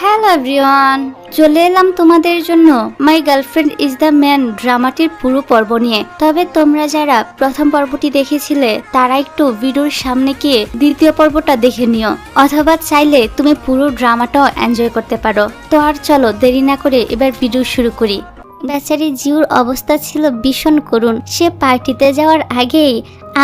Hello everyone, চলে এলাম তোমাদের জন্য my girlfriend is the man ড্রামাটির পুরো পর্ব নিয়ে। তবে তোমরা যারা প্রথম পর্বটি দেখেছিলে তারা একটু ভিডিওর সামনে গিয়ে দ্বিতীয় পর্বটা দেখে নিও, অথবা চাইলে তুমি পুরো ড্রামাটাও এনজয় করতে পারো। তো আর চলো দেরি না করে এবার ভিডিও শুরু করি। বেচারি জিউর অবস্থা ছিল ভীষণ করুণ। সে পার্টিতে যাওয়ার আগেই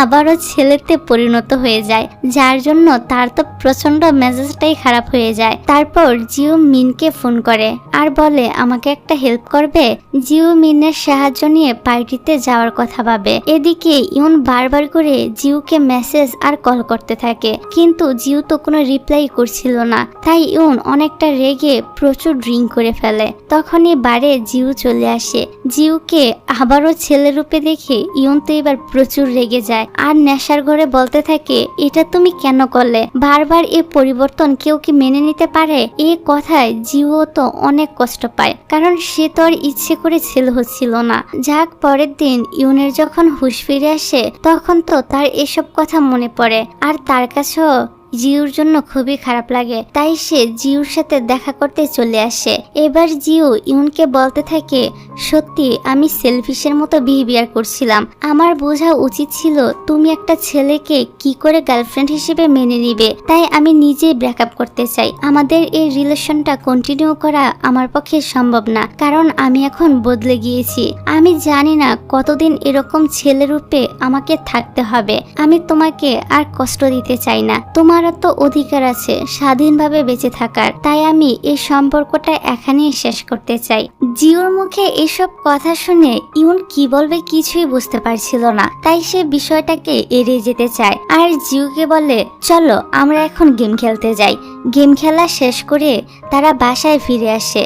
আবারও ছেলেতে পরিণত হয়ে যায়, যার জন্য তার তো প্রচন্ড মেজাজটাই খারাপ হয়ে যায়। তারপর জিউ মিনকে ফোন করে আর বলে আমাকে একটা হেল্প করবে। জিউ মিনের সাহায্য নিয়ে পার্টিতে যাওয়ার কথা ভাবে। এদিকে ইউন বারবার করে জিউকে মেসেজ আর কল করতে থাকে, কিন্তু জিউ তো কোনো রিপ্লাই করছিল না। তাই ইউন অনেকটা রেগে প্রচুর ড্রিঙ্ক করে ফেলে। তখনই বারে জিউ চলে আসে। জিউকে আবারও ছেলে রূপে দেখে ইউন তো এবার প্রচুর রেগে যায় আর নেশার ঘরে বলতে থাকে এটা তুমি কেন করলে, বারবার এ পরিবর্তন কেউ কি মেনে নিতে পারে। এই কথায় জিও তো অনেক কষ্ট পায়, কারণ সে তো আর ইচ্ছে করে ছেলে হচ্ছিল না। যাক, পরের দিন ইউনের যখন হুঁশ ফিরে আসে তখন তো তার এসব কথা মনে পড়ে আর তার কাছেও জিউর জন্য খুবই খারাপ লাগে। তাই সে জিউর সাথে দেখা করতে চলে আসে। এবার জিউ ইউনকে বলতে থাকে সত্যি আমি সেলফিশের মতো বিহেভিয়ার করছিলাম, আমার বোঝা উচিত ছিল তুমি একটা ছেলেকে কি করে গার্লফ্রেন্ড হিসেবে মেনে নিবে। তাই আমি নিজেই ব্রেকআপ করতে চাই। আমাদের এই রিলেশনটা কন্টিনিউ করা আমার পক্ষে সম্ভব না, কারণ আমি এখন বদলে গিয়েছি। আমি জানি না কতদিন এরকম ছেলে রূপে আমাকে থাকতে হবে। আমি তোমাকে আর কষ্ট দিতে চাই না। তোমারও তো অধিকার আছে স্বাধীনভাবে বেঁচে থাকার। তাই আমি এই সম্পর্কটা এখানেই শেষ করতে চাই। জিউর মুখে এসব কথা শুনে ইউন কি বলবে কিছুই বুঝতে পারছিল না। তাই সে বিষয়টাকে এড়িয়ে যেতে চায় আর জিউকে বলে চলো আমরা এখন গেম খেলতে যাই। গেম খেলা শেষ করে তারা বাসায় ফিরে আসে।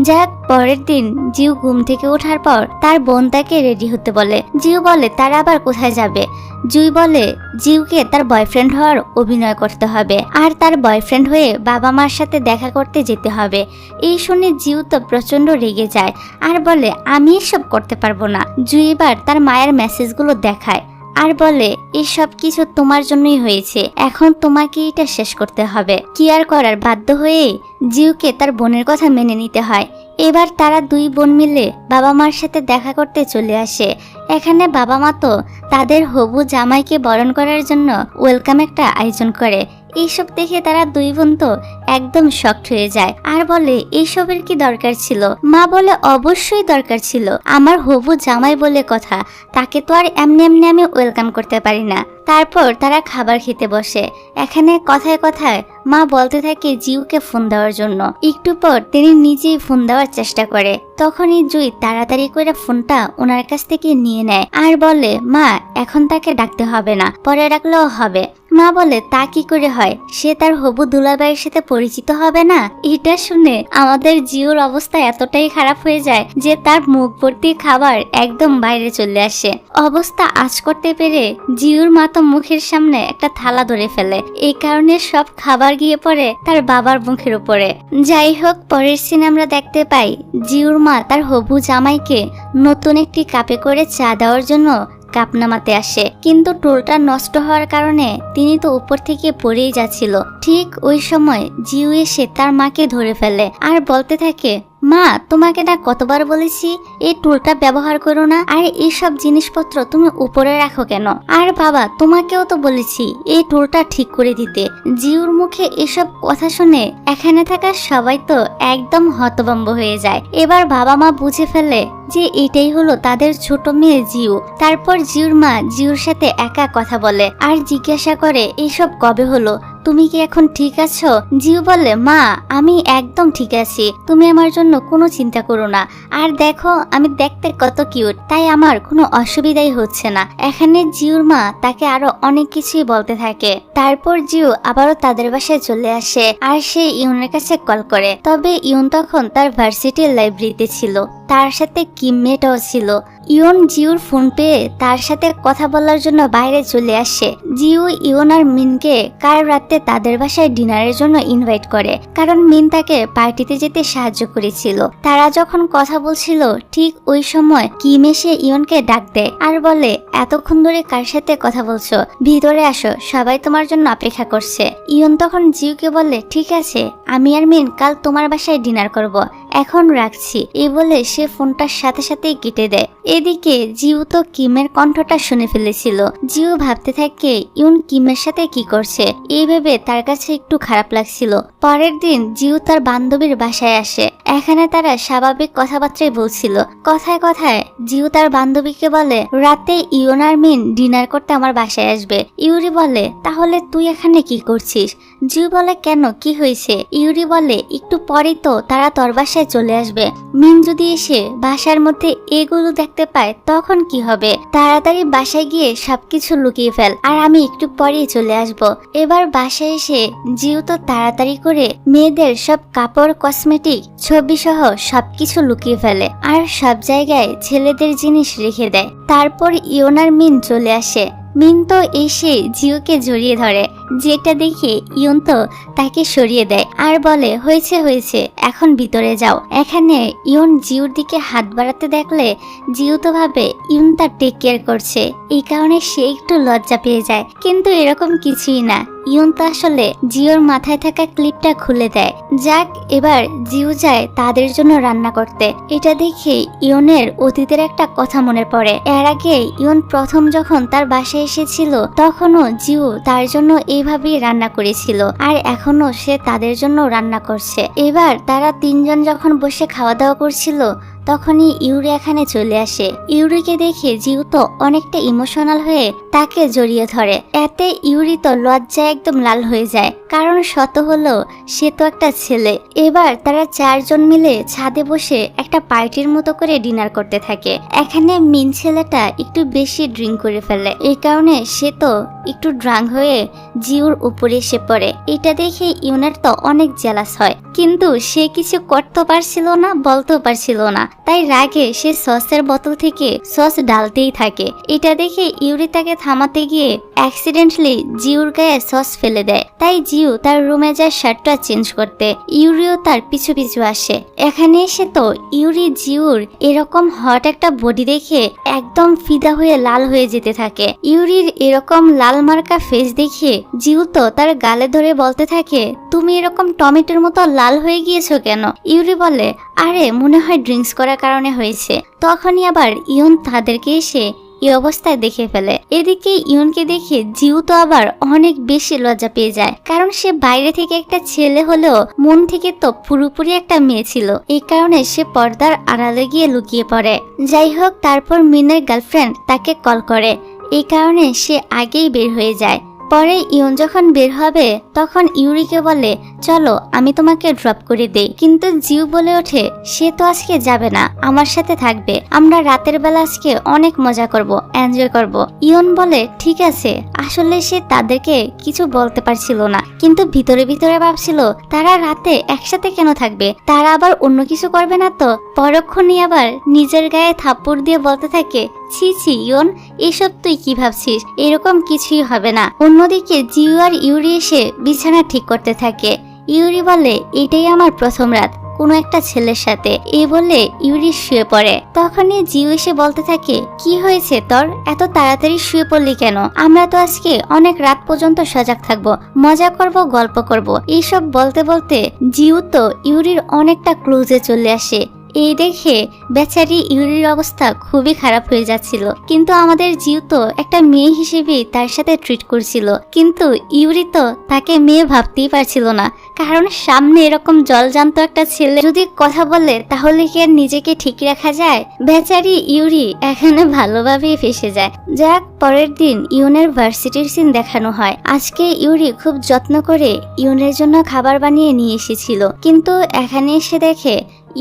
যাক, পরের দিন জিউ ঘুম থেকে ওঠার পর তার বোন তাকে রেডি হতে বলে। জিউ বলে তারা আবার কোথায় যাবে। জুই বলে জিউকে তার বয়ফ্রেন্ড হওয়ার অভিনয় করতে হবে আর তার বয়ফ্রেন্ড হয়ে বাবা মার সাথে দেখা করতে যেতে হবে। এই শুনে জিউ তো প্রচন্ড রেগে যায় আর বলে আমি এসব করতে পারবো না। জুই এবার তার মায়ের মেসেজগুলো দেখায় আর বলে এসব কিছু তোমার জন্যই হয়েছে, এখন তোমাকে এটা শেষ করতে হবে। কি আর করার, বাধ্য হয়ে জিউকে তার বোনের কথা মেনে নিতে হয়। এবার তারা দুই বোন মিলে বাবা মার সাথে দেখা করতে চলে আসে। এখানে বাবা মা তো তাদের হবু জামাইকে বরণ করার জন্য ওয়েলকাম একটা আয়োজন করে। এইসব দেখে তারা দুই বোন তো একদম শকড হয়ে যায় আর বলে এইসবের কি দরকার ছিল। মা বলে অবশ্যই দরকার ছিল, আমার হবু জামাই বলে কথা, তাকে তো আর এমনি এমনি আমি ওয়েলকাম করতে পারি না। তারপর তারা খাবার খেতে বসে। এখানে কথায় কথায় মা বলতে থাকে জিউকে ফোন দেওয়ার জন্য। একটু পর তিনি নিজেই ফোন দেওয়ার চেষ্টা করে। তখনই জুই তাড়াতাড়ি করে ফোনটা ওনার কাছ থেকে নিয়ে নেয় আর বলে মা এখন তাকে ডাকতে হবে না, পরে ডাকলেও হবে। মা বলে তা কি করে হয়, সে তার হবু দুলাভাইয়ের সাথে পরিচিত হবে না। এটা শুনে আমাদের জিউর অবস্থা এতটাই খারাপ হয়ে যায় যে তার মুখ ভর্তি খাবার একদম বাইরে চলে আসে। অবস্থা আঁচ করতে পেরে জিউর মা তো মুখের সামনে একটা থালা ধরে ফেলে। এই কারণে সব খাবার গিয়ে পড়ে তার বাবার মুখের উপরে। যাই হোক, পরের সিনে আমরা দেখতে পাই জিউর মা তার হবু জামাইকে নতুন একটি কাপে করে চা দেওয়ার জন্য কাপ নামাতে আসে, কিন্তু টুলটা নষ্ট হওয়ার কারণে তিনি তো উপর থেকে পড়েই যাচ্ছিল। ঠিক ওই সময় জিউ এসে তার মাকে ধরে ফেলে আর বলতে থাকে মা তোমাকে না কতবার বলেছি এই টুলটা ব্যবহার করো না, আর এইসব জিনিসপত্র তুমি উপরে রাখো কেন। আর বাবা তোমাকেও তো বলেছি এই টুলটা ঠিক করে দিতে। জিউর মুখে এসব কথা শুনে এখানে থাকা সবাই তো একদম হতভম্ব হয়ে যায়। এবার বাবা মা বুঝে ফেলে যে এটাই হলো তাদের ছোট মেয়ে জিউ। তারপর জিউর মা জিউর সাথে একা কথা বলে আর জিজ্ঞাসা করে এসব কবে হলো, তুমি কি এখন ঠিক আছো? জিউ বলে মা আমি একদম ঠিক আছি, তুমি আমার জন্য কোনো চিন্তা করো না। আর দেখো আমি দেখতে কত কিউট, তাই আমার কোনো অসুবিধাই হচ্ছে না। এখানে জিউর মা তাকে আরো অনেক কিছুই বলতে থাকে। তারপর জিউ আবারও তাদের বাসায় চলে আসে আর সে ইউনের কাছে কল করে। তবে ইউন তখন তার ভার্সিটির লাইব্রেরিতে ছিল, তার সাথে কিমমেটও ছিল। ইউন জিউর ফোন পেয়ে তার সাথে কথা বলার জন্য বাইরে চলে আসে। জিউ ইউন আর মিনকে কাল রাতে তাদের বাসায় ডিনারের জন্য ইনভাইট করে, কারণ মিন তাকে পার্টিতে যেতে সাহায্য করেছিল। তারা যখন কথা বলছিল ঠিক ওই সময় কিম এসে ইয়নকে ডাক দেয় আর বলে, এতক্ষণ ধরে কার সাথে কথা বলছো, ভিতরে আসো, সবাই তোমার জন্য অপেক্ষা করছে। ইয়ন তখন জিউকে বলে, ঠিক আছে, আমি আর মিন কাল তোমার বাসায় ডিনার করব, এখন রাখছি। এই বলে সে ফোনটার সাথে সাথেই কেটে দেয়। এদিকে জিউ তো কিমের কণ্ঠটা শুনে ফেলেছিল। জিউ ভাবতে থাকে ইয়ন কিমের সাথে কি করছে, এই ভেবে তার কাছে একটু খারাপ লাগছিল। পরের দিন জিউ তার বান্ধবীর বাসায় আসে। এখানে তারা স্বাভাবিক কথাবার্তাই বলছিল। কথায় কথায় জিউ তার বান্ধবীকে বলে, রাতে ইয়ন আর মিন ডিনার করতে আমার বাসায় আসবে। ইউরি বলে, তাহলে তুই এখানে কি করছিস? জিউ বলে, কেন, কি হয়েছে? ইউরি বলে, একটু পরেই তো তারা তোর বাসায় চলে আসবে। মিন যদি এসে বাসার মধ্যে এগুলো দেখতে পায় তখন কি হবে? তাড়াতাড়ি বাসায় গিয়ে সবকিছু লুকিয়ে ফেল, আর আমি একটু পরেই চলে আসব। এবার বাসায় এসে জিউ তো তাড়াতাড়ি করে মেয়েদের সব কাপড়, কসমেটিক, ছবি সহ সবকিছু লুকিয়ে ফেলে আর সব জায়গায় ছেলেদের জিনিস রেখে দেয়। তারপর ইয়ন আর মিন চলে আসে। মিন তো এসে জিউকে জড়িয়ে ধরে, যেটা দেখে ইয়ন তো তাকে সরিয়ে দেয় আর বলে, হয়েছে হয়েছে, এখন ভিতরে যাও। এখানে ইয়ন জিউর দিকে হাত বাড়াতে দেখলে জিউ তো ভাবে ইয়ন তার টেক কেয়ার করছে, এই কারণে সে একটু লজ্জা পেয়ে যায়। কিন্তু এরকম কিছুই না, ইয়ন তো আসলে জিওর মাথায় থাকা ক্লিপটা খুলে দেয়। যাক, এবার জিউ যায় তাদের জন্য রান্না করতে। এটা দেখে ইয়নের অতীতের একটা কথা মনে পড়ে। এর আগে ইয়ন প্রথম যখন তার বাসায় এসেছিল তখনও জিউ তার জন্য এইভাবেই রান্না করেছিল, আর এখনো সে তাদের জন্য রান্না করছে। এবার তারা তিনজন যখন বসে খাওয়া দাওয়া করছিল তখনই ইউরি এখানে চলে আসে। ইউরিকে দেখে জিউ তো অনেকটা ইমোশনাল হয়ে তাকে জড়িয়ে ধরে। এতে ইউরি তো লজ্জায় একদম লাল হয়ে যায়, কারণ শত হলো সে তো একটা ছেলে। এবার তারা চারজন মিলে ছাদে বসে একটা পার্টির মতো করে ডিনার করতে থাকে। এখানে মিন ছেলেটা একটু বেশি ড্রিঙ্ক করে ফেলে, এই কারণে সে তো একটু ড্রাঙ্ক হয়ে জিউর উপরে এসে পড়ে। এটা দেখে ইউনের তো অনেক জেলাস হয়, কিন্তু সে কিছু করতে পারছিল না, বলতেও পারছিল না। তাই রাগে সে সসের বোতল থেকে সস ঢালতেই থাকে। এটা দেখে ইউরি তাকে থামাতে গিয়ে অ্যাক্সিডেন্টলি জিউর গায়ে সস ফেলে দেয়। তাই জিউ তার রুমে যায় শার্টটা চেঞ্জ করতে। ইউরিও তার পিছু পিছু আসে। এখানে এসে তো ইউরি জিউর এরকম হট একটা বডি দেখে একদম ফিদা হয়ে লাল হয়ে যেতে থাকে। ইউরির এরকম লাল মার্কা ফেস দেখে জিউ তো তার গালে ধরে বলতে থাকে, তুমি এরকম টমেটোর মতো লাল হয়ে গিয়েছো কেন? ইউরি বলে, আরে মনে হয় ড্রিঙ্কস করার কারণে হয়েছে। তখনই আবার ইয়ন তাদেরকে এসে এই অবস্থায় দেখে ফেলে। এদিকে ইয়নকে দেখে জিউ তো আবার অনেক বেশি লজ্জা পেয়ে যায়, কারণ সে বাইরে থেকে একটা ছেলে হলেও মন থেকে তো পুরোপুরি একটা মেয়ে ছিল। এই কারণে সে পর্দার আড়ালে গিয়ে লুকিয়ে পড়ে। যাই হোক, তারপর মিনের গার্লফ্রেন্ড তাকে কল করে, এই কারণে সে আগেই বের হয়ে যায়। পরে ইয়ন যখন বের হবে তখন ইউরিকে বলে, চলো আমি তোমাকে ড্রপ করে দেই। কিন্তু জিউ বলে ওঠে, সে তো আজকে যাবে না, আমার সাথে থাকবে। আমরা রাতের বেলা আজকে অনেক মজা করব, এনজয় করব। ইয়ন বলে, ঠিক আছে। আসলে সে তাদেরকে কিছু বলতে পারছিল না, কিন্তু ভিতরে ভিতরে ভাবছিল তারা রাতে একসাথে কেন থাকবে, তারা আবার অন্য কিছু করবে না তো। পরক্ষণই আবার নিজের গায়ে থাপ্পড় দিয়ে বলতে থাকে, ছি ছি ইয়ন, এসব তুই কি ভাবছিস, এরকম কিছুই হবে না। অন্যদিকে জিউ আর ইউরি এসে বিছানা ঠিক করতে থাকে। ইউরি বলে, এটাই আমার প্রথম রাত কোনো একটা ছেলের সাথে। এই বলে ইউরি শুয়ে পড়ে। তখনই জিউ এসে বলতে থাকে, কি হয়েছে তোর, এত তাড়াতাড়ি শুয়ে পড়লি কেন? আমরা তো আজকে অনেক রাত পর্যন্ত সজাগ থাকবো, মজা করব, গল্প করব। এইসব বলতে বলতে জিউ তো ইউরির অনেকটা ক্লোজে চলে আসে। এই দেখে বেচারি ইউরির অবস্থা খুবই খারাপ হয়ে যাচ্ছিল, কিন্তু আমাদের জিউ তো একটা মেয়ে হিসেবে তার সাথে ট্রিট করছিল। কিন্তু ইউরি তো তাকে মেয়ে ভাবতেই পারছিল না, কারণ সামনে এরকম জলজান্ত একটা ছেলে যদি কথা বলে তাহলে কি আর নিজেকে ঠিক রাখা যায়? বেচারি ইউরি এখানে ভালোভাবেই ফেসে যায়। যাক, পরের দিন ইউনের ভার্সিটির সিন দেখানো হয়। আজকে ইউরি খুব যত্ন করে ইউনের জন্য খাবার বানিয়ে নিয়ে এসেছিল, কিন্তু এখানে এসে দেখে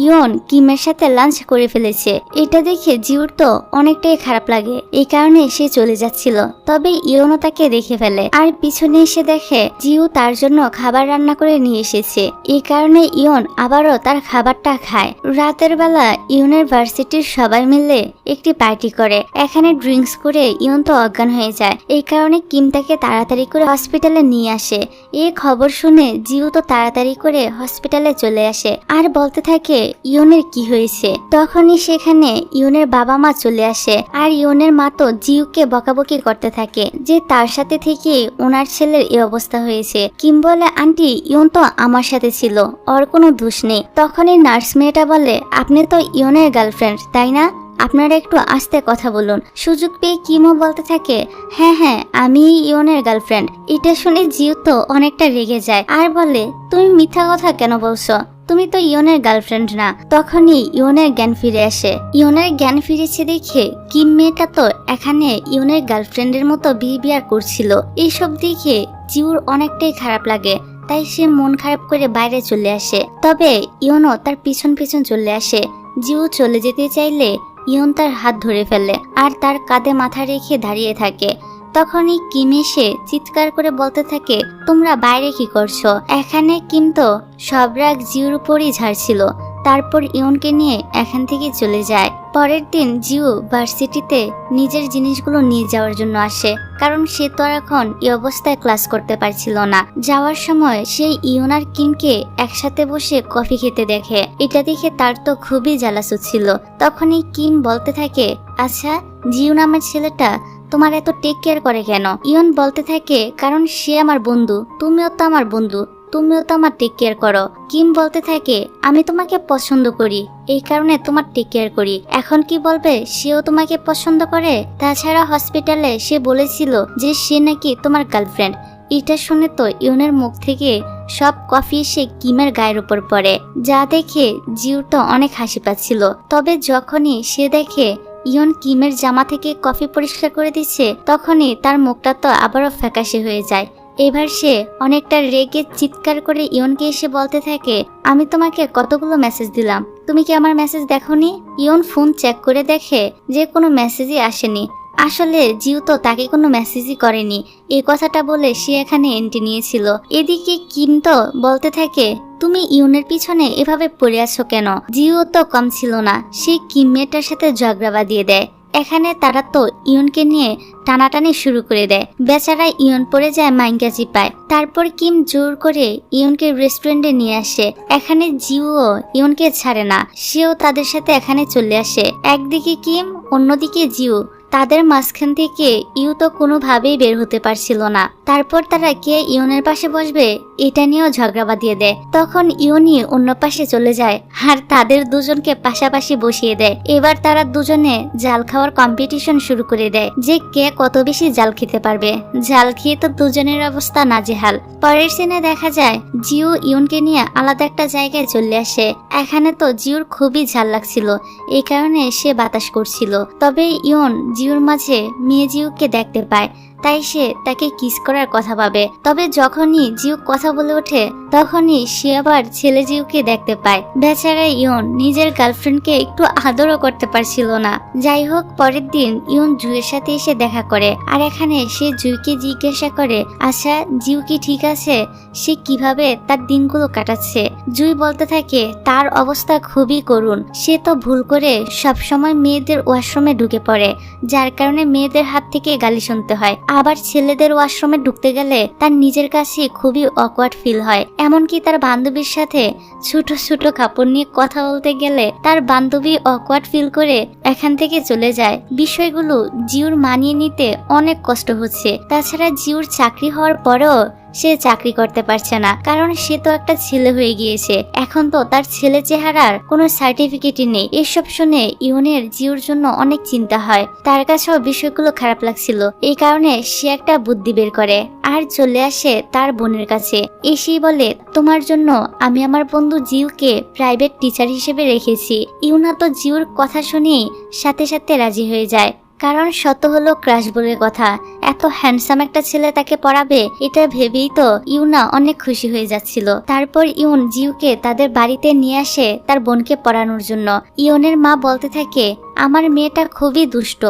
ইয়ন কিমের সাথে লাঞ্চ করে ফেলেছে। এটা দেখে জিউর তো অনেকটাই খারাপ লাগে, এই কারণে সে চলে যাচ্ছিল। তবে ইয়নও তাকে দেখে ফেলে আর পিছনে এসে দেখে জিউ তার জন্য খাবার রান্না করে নিয়ে এসেছে। এই কারণে ইয়ন আবারও তার খাবারটা খায়। রাতের বেলা ইয়নের ভার্সিটির সবাই মিলে একটি পার্টি করে। এখানে ড্রিঙ্কস করে ইয়ন তো অজ্ঞান হয়ে যায়। এই কারণে কিম তাকে তাড়াতাড়ি করে হসপিটালে নিয়ে আসে। এই খবর শুনে জিউ তো তাড়াতাড়ি করে হসপিটালে চলে আসে আর বলতে থাকে ইয়নের কি হয়েছে। তখনই সেখানে ইয়নের বাবা মা চলে আসে আর ইয়নের মা তো জিউকে বকাবকি করতে থাকে যে তার সাথে থেকে ওনার ছেলের এই অবস্থা হয়েছে। কিম বলে আন্টি ইয়ন তো আমার সাথে ছিল, ওর কোনো দোষ নেই। তখনই নার্স মেয়েটা বলে আপনি তো ইয়নের গার্লফ্রেন্ড তাই না, আপনারা একটু আস্তে কথা বলুন। সুযোগ পেয়ে কিমও বলতে থাকে হ্যাঁ আমি ইয়নের গার্লফ্রেন্ড। এটা শুনে জিউ তো অনেকটা রেগে যায় আর বলে তুমি মিথ্যা কথা কেন বলছো, তুমি তো ইয়নের গার্লফ্রেন্ড না। তখনই ইয়নের জ্ঞান ফিরে আসে। ইয়নের জ্ঞান ফিরেছে দেখে কিম মেয়েটা তো এখানে ইয়নের গার্লফ্রেন্ডের মতো বিহেভিয়ার করছিল। এইসব দেখে জিউর অনেকটাই খারাপ লাগে, তাই সে মন খারাপ করে বাইরে চলে আসে। তবে ইয়নও তার পিছন পিছন চলে আসে। জিউ চলে যেতে চাইলে ইয়ন তার হাত ধরে ফেলে আর তার কাঁধে মাথা রেখে দাঁড়িয়ে থাকে। তখনই কিম এসে চিৎকার করে বলতে থাকে তোমরা বাইরে কি করছো। এখানে কিম তো সব রাগ জিউর উপরই ঝাড়ছিল। তারপর ইয়নকে নিয়ে এখান থেকে চলে যায়। পরের দিন জিউ ভার্সিটিতে নিজের জিনিসগুলো নিয়ে যাওয়ার জন্য আসে, কারণ সে তো আর এখন এই অবস্থায় ক্লাস করতে পারছিল না। যাওয়ার সময় সেই ইয়ন আর কিমকে একসাথে বসে কফি খেতে দেখে। এটা দেখে তার তো খুবই জ্বালাস ছিল। তখনই কিম বলতে থাকে আচ্ছা জিউ নামের ছেলেটা তোমার এত টেক কেয়ার করে কেন। ইয়ন বলতে থাকে কারণ সে আমার বন্ধু, তুমিও তো আমার বন্ধু, তুমিও তো আমার টেক কেয়ার করো। কিম বলতে থাকে আমি তোমাকে পছন্দ করি, এই কারণে তোমার টেক কেয়ার করি। এখন কি বলবে সেও তোমাকে পছন্দ করে? তাছাড়া হসপিটালে সে বলেছিল যে সে নাকি তোমার গার্লফ্রেন্ড। এটা শুনে তো ইয়নের মুখ থেকে সব কফি এসে কিমের গায়ের উপর পড়ে, যা দেখে জিউ তো অনেক হাসি পাচ্ছিল। তবে যখনই সে দেখে ইয়ন কিমের জামা থেকে কফি পরিষ্কার করে দিচ্ছে, তখনই তার মুখটা তো আবারও ফ্যাকাশে হয়ে যায়। এবার সে অনেকটা রেগে চিৎকার করে ইয়নকে এসে বলতে থাকে আমি তোমাকে কতগুলো মেসেজ দিলাম, তুমি কি আমার মেসেজ দেখোনি? ইয়ন ফোন চেক করে দেখে যে কোনো মেসেজই আসেনি। আসলে জিউ তো তাকে কোনো মেসেজই করেনি, এই কথাটা বলে সে এখানে এন্ট্রি নিয়েছিল। এদিকে কিম তো বলতে থাকে তুমি ইয়নের পিছনে এভাবে পড়ে আছো কেন। জিউ তো কম ছিল না, সে কিম মেয়েটার সাথে ঝগড়া বাঁধিয়ে দেয়। এখানে তারা তো ইয়নকে নিয়ে টানাটানি শুরু করে দেয়। বেচারা ইয়ন পড়ে যায় মাইঙ্কা চিপায়। তারপর কিম জোর করে ইয়নকে রেস্টুরেন্টে নিয়ে আসে। এখানে জিউও ইয়নকে ছাড়ে না, সেও তাদের সাথে এখানে চলে আসে। একদিকে কিম অন্যদিকে জিউ, তাদের মাঝখান থেকে ইউ তো কোনোভাবেই বের হতে পারছিল না। তারপর তারা কে ইয়নের পাশে বসবে এটা নিয়েও ঝগড়া বাঁধিয়ে দেয়। তখন ইয়নই অন্য পাশে চলে যায় আর তাদের দুজনকে পাশাপাশি বসিয়ে দেয়। এবার তারা দুজনে জাল খাওয়ার কম্পিটিশন শুরু করে দেয় যে কে কত বেশি জাল খেতে পারবে। জাল খেয়ে তো দুজনের অবস্থা নাজেহাল। পরের সিনে দেখা যায় জিউ ইয়নকে নিয়ে আলাদা একটা জায়গায় চলে আসে। এখানে তো জিউর খুবই ঝাল লাগছিল, এই কারণে সে বাতাস করছিল। তবে ইয়ন জিউর মাঝে মেয়ে জিউকে দেখতে পায়, তাই সে তাকে কিস করার কথা ভাবে। তবে যখনই জিউ কথা বলে ওঠে তখনই সে আবার ছেলে জিউকে দেখতে পায়। বেচারা ইয়ন নিজের গার্লফ্রেন্ডকে একটু আদরও করতে পারছিল না। যাই হোক, পরের দিন ইয়ন জুয়ের সাথে এসে দেখা করে আর এখানে সে জুইকে জিজ্ঞাসা করে আচ্ছা জিউ কি ঠিক আছে, সে কিভাবে তার দিনগুলো কাটাচ্ছে। জুই বলতে থাকে তার অবস্থা খুবই করুণ, সে তো ভুল করে সবসময় মেয়েদের ওয়াশরুমে ঢুকে পড়ে, যার কারণে মেয়েদের হাত থেকে গালি শুনতে হয়। আবার ছেলেদের ওয়াশরুমে ঢুকতে গেলে তার নিজের কাছে খুবই অকওয়ার্ড ফিল হয়। এমনকি তার বান্ধবীর সাথে ছোট ছোট কাপড় নিয়ে কথা বলতে গেলে তার বান্ধবী অকওয়ার্ড ফিল করে এখান থেকে চলে যায়। বিষয়গুলো জিউর মানিয়ে নিতে অনেক কষ্ট হচ্ছে। তাছাড়া জিউর চাকরি হওয়ার পরেও সে চাকরি করতে পারছে না, কারণ সে তো একটা ছেলে হয়ে গিয়েছে। এখন তো তার ছেলে চেহারার কোনো সার্টিফিকেটই নেই। এসব শুনে ইয়নের জিউর জন্য অনেক চিন্তা হয়। তার কাছেও বিষয়গুলো খারাপ লাগছিল, এই কারণে সে একটা বুদ্ধি বের করে আর চলে আসে তার বোনের কাছে। এসেই বলে তোমার জন্য আমি আমার বন্ধু জিউকে প্রাইভেট টিচার হিসেবে রেখেছি। ইউনা তো জিউর কথা শুনেই সাথে সাথে রাজি হয়ে যায়। কারণ শত হলো ক্রাশ বলে কথা। এত হ্যান্ডসাম একটা ছেলে তাকে পড়াবে এটা ভেবেই তো ইউনা অনেক খুশি হয়ে যাচ্ছিল। তারপর ইউন জিউকে তাদের বাড়িতে নিয়ে আসে তার বোনকে পড়ানোর জন্য। ইউনের মা বলতে থাকে, আমার মেয়েটা খুবই দুষ্ট,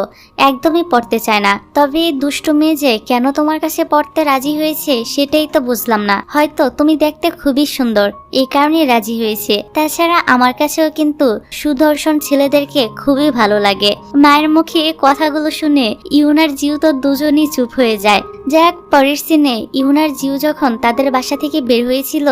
একদমই পড়তে চায় না। তবে এই দুষ্ট মেয়ে যে কেন তোমার কাছে পড়তে রাজি হয়েছে সেটাই তো বুঝলাম না। হয়তো তুমি দেখতে খুবই সুন্দর, এই কারণে রাজি হয়েছে। তাছাড়া আমার কাছেও কিন্তু সুদর্শন ছেলেদেরকে খুবই ভালো লাগে। মায়ের মুখে এই কথাগুলো শুনে ইউনার জিউ তো দুজনই চুপ হয়ে যায়। যাক, পরের সিনে ইউনার জিউ যখন তাদের বাসা থেকে বের হয়েছিল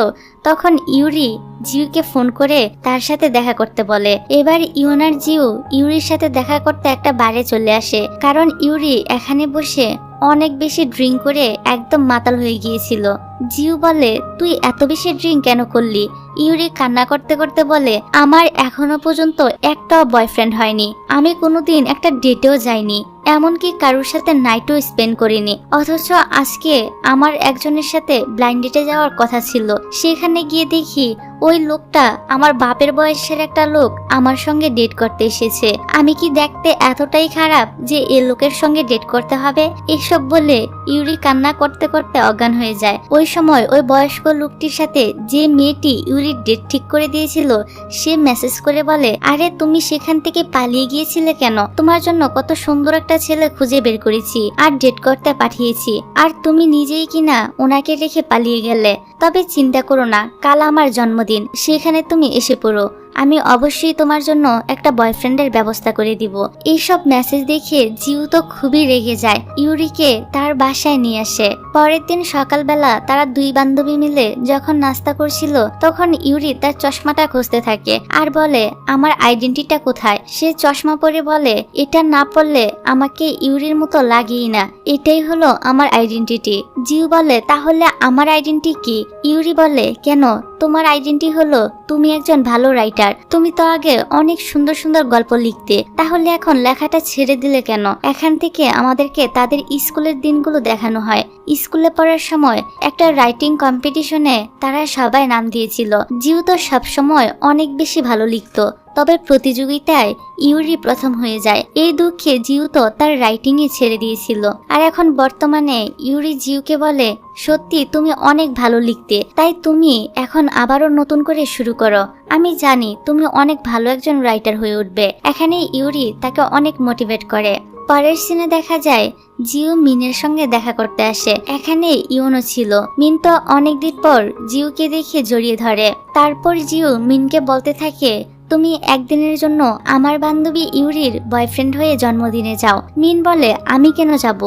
তখন ইউরি জিউকে ফোন করে তার সাথে দেখা করতে বলে। এবার ইউনার জিউ ইউরির সাথে দেখা করতে একটা বারে চলে আসে, কারণ ইউরি এখানে বসে অনেক বেশি ড্রিঙ্ক করে একদম মাতাল হয়ে গিয়েছিল। জিউ বলে, তুই এত বেশি ড্রিঙ্ক কেন করলি? ইউরি কান্না করতে করতে বলে, আমার এখনো পর্যন্ত একটাও বয়ফ্রেন্ড হয়নি, আমি কোনোদিন একটা ডেটেও যাইনি, এমনকি কারোর সাথে নাইটও স্পেন্ড করিনি। অথচ আজকে আমার একজনের সাথে ব্লাইন্ড ডেটে যাওয়ার কথা ছিল, সেখানে গিয়ে দেখি ওই লোকটা আমার বাপের বয়সের একটা লোক আমার সঙ্গে ডেট করতে এসেছে। আমি কি দেখতে এতটাই খারাপ যে এই লোকের সঙ্গে ডেট করতে হবে? এসব বলে ইউরি কান্না করতে করতে অজ্ঞান হয়ে যায়। ওই সময় ওই বয়স্ক লোকটির সাথে যে মেয়েটি ইউরির ডেট ঠিক করে দিয়েছিল সে মেসেজ করে বলে, আরে তুমি সেখান থেকে পালিয়ে গিয়েছিলে কেন? তোমার জন্য কত সুন্দর একটা ছেলে খুঁজে বের করেছি আর ডেট করতে পাঠিয়েছি, আর তুমি নিজেই কিনা ওনাকে রেখে পালিয়ে গেলে। তবে চিন্তা করো না, কাল আমার জন্মদিন, সেখানে তুমি এসে পড়ো, আমি অবশ্যই তোমার জন্য একটা বয়ফ্রেন্ডের ব্যবস্থা করে দিব। এইসব মেসেজ দেখে জিউ তো খুবই রেগে যায়, ইউরিকে তার বাসায় নিয়ে আসে। পরের দিন সকালবেলা তারা দুই বান্ধবী মিলে যখন নাস্তা করছিল তখন ইউরি তার চশমাটা খুঁজতে থাকে আর বলে, আমার আইডেন্টিটিটা কোথায়? সে চশমা পরে বলে, এটা না পড়লে আমাকে ইউরির মতো লাগেই না, এটাই হলো আমার আইডেন্টিটি। জিউ বলে, তাহলে আমার আইডেন্টি কি? ইউরি বলে, কেন, তোমার আইডেন্টি হলো তুমি একজন ভালো রাইটার, তুমি তো আগে অনেক সুন্দর সুন্দর গল্প লিখতে, তাহলে এখন লেখাটা ছেড়ে দিলে কেন? এখান থেকে আমাদেরকে তাদের স্কুলের দিনগুলো দেখানো হয়। স্কুলে পড়ার সময় একটা রাইটিং কম্পিটিশনে তারা সবাই নাম দিয়েছিল। জিউ তো সবসময় অনেক বেশি ভালো লিখতো, তবে প্রতিযোগিতায় ইউরি প্রথম হয়ে যায়। এই দুঃখে জিউ তো তার রাইটিং এ ছেড়ে দিয়েছিল। আর এখন বর্তমানে ইউরি জিউকে বলে, সত্যি তুমি অনেক ভালো লিখতে, তাই তুমি এখন আবারও নতুন করে শুরু করো, আমি জানি তুমি অনেক ভালো একজন রাইটার হয়ে উঠবে। এখানে ইউরি তাকে অনেক মোটিভেট করে। পরের সিনে দেখা যায় জিউ মিনের সঙ্গে দেখা করতে আসে। এখানে ইউনও ছিল। মিন তো অনেকদিন পর জিউকে দেখে জড়িয়ে ধরে। তারপর জিউ মিনকে বলতে থাকে, তুমি একদিনের জন্য আমার বান্ধবী ইউরির বয়ফ্রেন্ড হয়ে জন্মদিনে যাও। মিন বলে, আমি কেন যাব?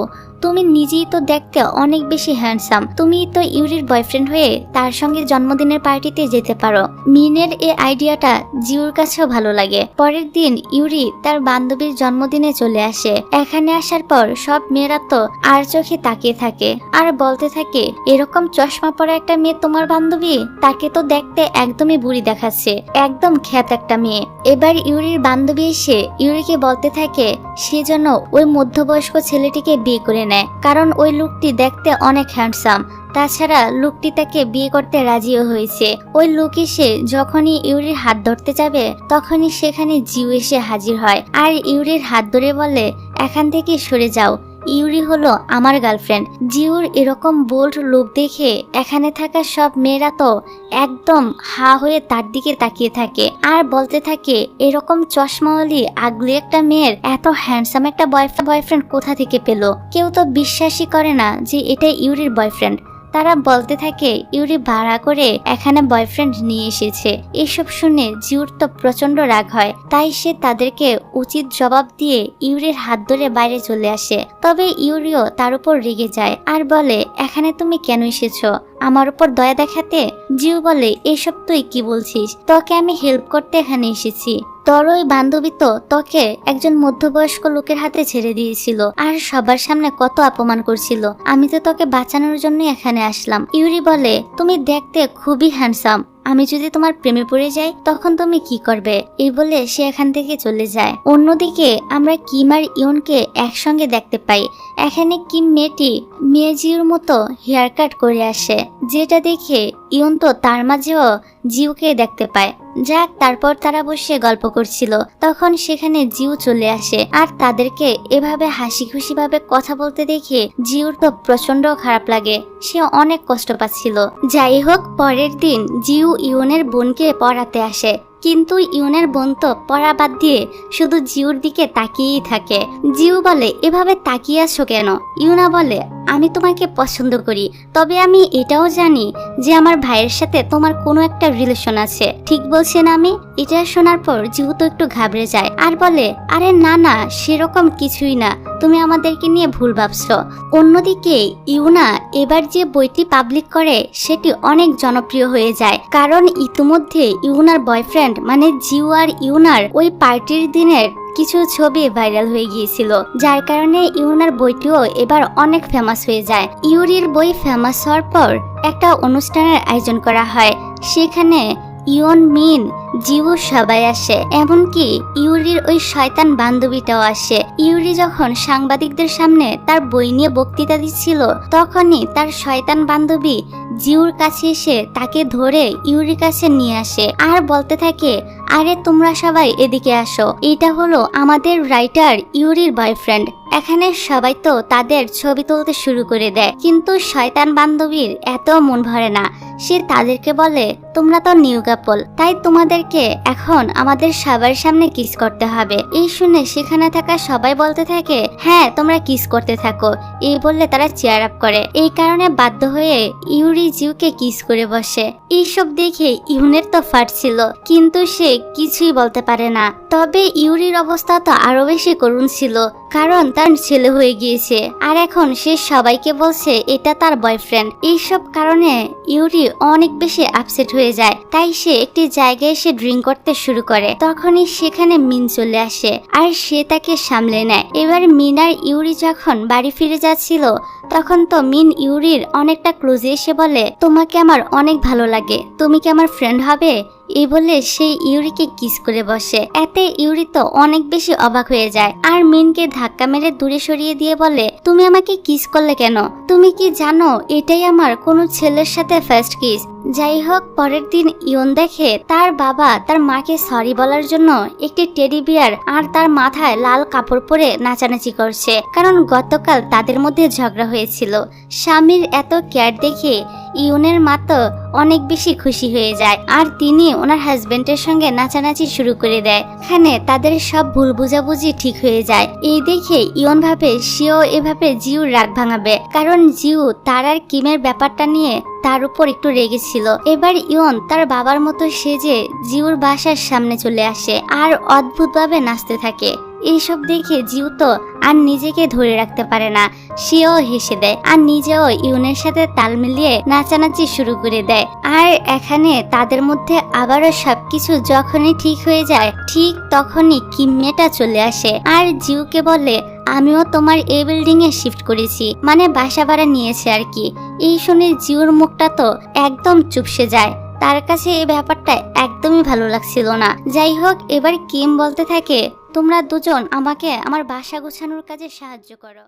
তুমি নিজেই তো দেখতে অনেক বেশি হ্যান্ডসাম, তুমি তো ইউরির বয়ফ্রেন্ড হয়ে তার সঙ্গে জন্মদিনের পার্টিতে যেতে পারো। মিনের এই আইডিয়াটা জিউর কাছেও ভালো লাগে। পরের দিন ইউরি তার বান্ধবীর জন্মদিনে চলে আসে। এখানে আসার পর সব মেয়েরা তো আর চোখে তাকিয়ে থাকে আর বলতে থাকে, এরকম চশমা পরা একটা মেয়ে তোমার বান্ধবী? তাকে তো দেখতে একদমই বুড়ি দেখাচ্ছে, একদম খ্যাত একটা মেয়ে। এবার ইউরির বান্ধবী এসে ইউরিকে বলতে থাকে সে যেন ওই মধ্যবয়স্ক ছেলেটিকে বিয়ে করে নেয়, কারণ ওই লোকটি দেখতে অনেক হ্যান্ডসাম। তাছাড়া লোকটি তাকে বিয়ে করতে রাজিও হয়েছে। ওই লোক এসে যখনই ইউরির হাত ধরতে যাবে তখনই সেখানে জিউ এসে হাজির হয় আর ইউরির হাত ধরে বলে, এখান থেকে সরে যাও, ইউরি হলো আমার গার্লফ্রেন্ড। জিউর এরকম বোল্ড লুক দেখে এখানে থাকা সব মেয়েরা তো একদম হা হয়ে তার দিকে তাকিয়ে থাকে আর বলতে থাকে, এরকম চশমাওয়ালি আগলি একটা মেয়ের এত হ্যান্ডসাম একটা বয়ফ্রেন্ড কোথা থেকে পেলো? কেউ তো বিশ্বাসই করে না যে এটা ইউরির বয়ফ্রেন্ড। তারা বলতে থাকে ইউরি ভাড়া করে এখানে বয়ফ্রেন্ড নিয়ে এসেছে। এসব শুনে জিউর তো প্রচন্ড রাগ হয়, তাই সে তাদেরকে উচিত জবাব দিয়ে ইউরির হাত ধরে বাইরে চলে আসে। তবে ইউরিও তার উপর রেগে যায় আর বলে, এখানে তুমি কেন এসেছো? আমার উপর দয়া দেখাতে? জিউ বলে, এসব তুই কি বলছিস? তোকে আমি হেল্প করতে এখানে এসেছি। তোর ওই বান্ধবী তো তোকে একজন মধ্যবয়স্ক লোকের হাতে ছেড়ে দিয়েছিল আর সবার সামনে কত অপমান করছিল। আমি তো তোকে বাঁচানোর জন্য এখানে আসলাম। ইউরি বলে, তুমি দেখতে খুবই হ্যান্ডসাম, আমি যদি তোমার প্রেমে পড়ে যাই তখন তুমি কি করবে? এই বলে সে এখান থেকে চলে যায়। অন্যদিকে আমরা কিম আর ইয়নকে একসঙ্গে দেখতে পাই। এখানে কিম মেয়েটি মেজিউর মতো হেয়ার কাট করে আসে, যেটা দেখে ইউন তো তার মাঝেও জিউকে দেখতে পায়। যাক, তারপর তারা বসে গল্প করছিল, তখন সেখানে জিউ চলে আসে। আর তাদেরকে এভাবে হাসি খুশি ভাবে কথা বলতে দেখে জিউর তো প্রচন্ড খারাপ লাগে, সে অনেক কষ্ট পাচ্ছিল। যাই হোক, পরের দিন জিউ ইউনের বোনকে পড়াতে আসে, কিন্তু ইউনের বোন তো পড়া বাদ দিয়ে শুধু জিউর দিকে তাকিয়েই থাকে। জিউ বলে, এভাবে তাকিয়ে আছো কেন? ইউনা বলে, আমি তোমাকে পছন্দ করি, তবে আমি এটাও জানি যে আমার ভাইয়ের সাথে তোমার কোনো একটা রিলেশন আছে। ঠিক বলছেন আমি? এটা শোনার পর জিউ তো একটু ঘাবড়ে যায় আর বলে, আরে না না, সেরকম কিছুই না, তুমি আমাদেরকে নিয়ে ভুল ভাবছো। অন্যদিকে ইউনা এবার যে বইটি পাবলিক করে সেটি অনেক জনপ্রিয় হয়ে যায়, কারণ ইতিমধ্যে ইউনার বয়ফ্রেন্ড মানে জিউ আর ইউনার ওই পার্টির দিনের কিছু ছবি ভাইরাল হয়ে গিয়েছিল, যার কারণে ইউনার বইটিও এবার অনেক ফেমাস হয়ে যায়। ইউরির বই ফেমাস হওয়ার পর একটা অনুষ্ঠানের আয়োজন করা হয়, সেখানে ইয়ন, মিন, জিউ সবাই আসে, এমনকি ইউরির ওই শয়তান বান্ধবীটাও আসে। ইউরি যখন সাংবাদিকদের সামনে তার বই নিয়ে বক্তৃতা দিচ্ছিল, তখনই তার শয়তান বান্ধবী জিউর কাছে এসে তাকে ধরে ইউরির কাছে নিয়ে আসে আর বলতে থাকে, আরে তোমরা সবাই এদিকে আসো, এটা হলো আমাদের রাইটার ইউরির বয়ফ্রেন্ড। এখানে সবাই তো তাদের ছবি তুলতে শুরু করে দেয়, কিন্তু শয়তান বান্ধবীর এত মন ভরে না। সে তাদেরকে বলে, তোমরা তো নিউ কাপল, তাই তোমাদেরকে এখন আমাদের সবার সামনে কিস করতে হবে। এই শুনে সেখানে থাকা সবাই বলতে থাকে, হ্যাঁ তোমরা কিস করতে থাকো। এই বললে তারা চেয়ার আপ করে। এই কারণে বাধ্য হয়ে ইউরি জিউকে কিস করে বসে। এইসব দেখে ইউনের তো ফাটছিল, কিন্তু সে কিছুই বলতে পারে না। তবে ইউরির অবস্থা তো আরো বেশি করুণ ছিল, কারণ তার ছেলে হয়ে গিয়েছে আর এখন সে সবাইকে বলছে এটা তার বয়ফ্রেন্ড। এইসব কারণে ইউরি অনেক বেশি আপসেট হয়ে যায়, তাই সে একটি জায়গায় এসে ড্রিঙ্ক করতে শুরু করে। তখনই সেখানে মিন চলে আসে আর সে তাকে সামলে নেয়। এবার মিন আর ইউরি যখন বাড়ি ফিরে যাচ্ছিল, তখন তো মিন ইউরির অনেকটা ক্লোজে এসে বলে, তোমাকে আমার অনেক ভালো লাগে, তুমি কি আমার ফ্রেন্ড হবে? এই বলে সে ইউরিকে কিস করে বসে। এতে ইউরি তো অনেক বেশি অবাক হয়ে যায় আর মিনকে ধাক্কা মেরে দূরে সরিয়ে দিয়ে বলে, তুমি আমাকে কিস করলে কেন? তুমি কি জানো এটাই আমার কোনো ছেলের সাথে ফার্স্ট কিস? যাই হোক, পরের দিন ইয়ন দেখে তার বাবা তার মাকে সরি বলার জন্য একটি টেডি বিয়ার আর তার মাথায় লাল কাপড় পরে নাচানাচি করছে, কারণ গতকাল তাদের মধ্যে ঝগড়া হয়েছিল। স্বামীর এত কেয়ার দেখে ইয়নের মা তো অনেক বেশি খুশি হয়ে যায় আর তিনি ওনার হাজবেন্ডের সঙ্গে নাচানাচি শুরু করে দেয়। এখানে তাদের সব ভুল বুঝাবুঝি ঠিক হয়ে যায়। এই দেখে ইয়ন ভাবে সেও এভাবে জিউর রাগ ভাঙাবে, কারণ জিউ তার আর কিমের ব্যাপারটা নিয়ে তার উপর একটু রেগেছিল। এবার ইয়ন তার বাবার মতো সেজে জিউর বাসার সামনে চলে আসে আর অদ্ভুতভাবে নাচতে থাকে। এইসব দেখে জিউ তো আর নিজেকে ধরে রাখতে পারে না, সেও হেসে দেয় আর নিজেও ইউনের সাথে তাল মিলিয়ে নাচানাচি শুরু করে দেয়। আর এখানে তাদের মধ্যে আবারও সবকিছু যখনই ঠিক হয়ে যায়, ঠিক তখনই কিম্মেটা চলে আসে আর জিউকে বলে, আমিও তোমার এই বিল্ডিং এ শিফট করেছি, মানে বাসা ভাড়া নিয়েছে আর কি। এই শুনে জিউর মুখটা তো একদম চুপসে যায়, তার কাছে এই ব্যাপারটা একদমই ভালো লাগছিল না। যাই হোক, এবার কিম বলতে থাকে, তোমরা দুজন আমাকে আমার বাসা গোছানোর কাজে সাহায্য করো।